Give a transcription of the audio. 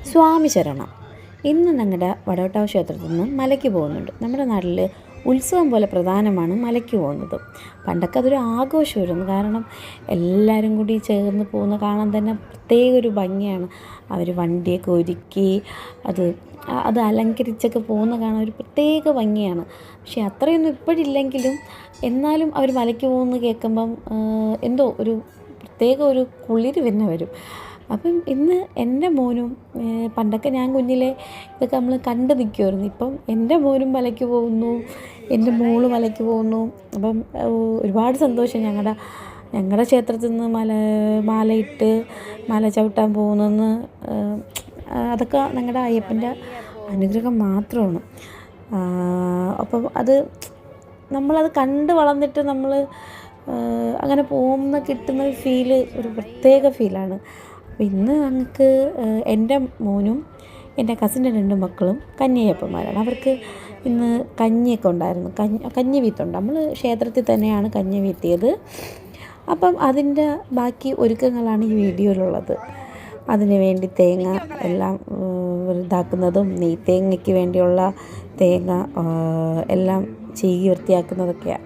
സ്വാമി ശരണം. ഇന്ന് ഞങ്ങളുടെ വടവട്ടാവ് ക്ഷേത്രത്തിൽ നിന്ന് മലയ്ക്ക് പോകുന്നുണ്ട്. നമ്മുടെ നാട്ടിൽ ഉത്സവം പോലെ പ്രധാനമാണ് മലയ്ക്ക് പോകുന്നത്. പണ്ടൊക്കെ അതൊരു ആഘോഷമായിരുന്നു. കാരണം എല്ലാവരും കൂടി ചേർന്ന് പോകുന്ന കാണാൻ തന്നെ പ്രത്യേക ഒരു ഭംഗിയാണ്. അവർ വണ്ടിയൊക്കെ ഒരുക്കി അത് അലങ്കരിച്ചൊക്കെ പോകുന്ന കാണാൻ ഒരു പ്രത്യേക ഭംഗിയാണ്. പക്ഷേ അത്രയൊന്നും ഇപ്പോഴില്ലെങ്കിലും എന്നാലും അവർ മലയ്ക്ക് പോകുന്നത് കേൾക്കുമ്പം എന്തോ ഒരു പ്രത്യേക ഒരു കുളിര് പിന്നെ വരും. അപ്പം ഇന്ന് എൻ്റെ മോനും പണ്ടൊക്കെ ഞാൻ കുഞ്ഞിലെ ഇതൊക്കെ നമ്മൾ കണ്ടു നിൽക്കുമായിരുന്നു. ഇപ്പം എൻ്റെ മോനും മലയ്ക്ക് പോകുന്നു, എൻ്റെ മോള് മലയ്ക്ക് പോകുന്നു. അപ്പം ഒരുപാട് സന്തോഷം. ഞങ്ങളുടെ ക്ഷേത്രത്തിൽ നിന്ന് മാലയിട്ട് മല ചവിട്ടാൻ പോകുന്നെന്ന് അതൊക്കെ ഞങ്ങളുടെ അയ്യപ്പൻ്റെ അനുഗ്രഹം മാത്രമാണ്. അപ്പം നമ്മളത് കണ്ട് വളർന്നിട്ട് നമ്മൾ അങ്ങനെ പോകുന്ന കിട്ടുന്ന ഒരു ഫീല് ഒരു പ്രത്യേക ഫീലാണ്. അപ്പോൾ ഇന്ന് ഞങ്ങൾക്ക് എൻ്റെ മോനും എൻ്റെ കസിൻ്റെ 2 മക്കളും കന്യയപ്പന്മാരാണ്. അവർക്ക് ഇന്ന് കഞ്ഞിയൊക്കെ ഉണ്ടായിരുന്നു. കഞ്ഞി വീത്തുണ്ട്. നമ്മൾ ക്ഷേത്രത്തിൽ തന്നെയാണ് കഞ്ഞി വീത്തിയത്. അപ്പം അതിൻ്റെ ബാക്കി ഒരുക്കങ്ങളാണ് ഈ വീഡിയോയിലുള്ളത്. അതിന് വേണ്ടി തേങ്ങ എല്ലാം ഇതാക്കുന്നതും തേങ്ങയ്ക്ക് വേണ്ടിയുള്ള തേങ്ങ എല്ലാം ചീകി വൃത്തിയാക്കുന്നതൊക്കെയാണ്.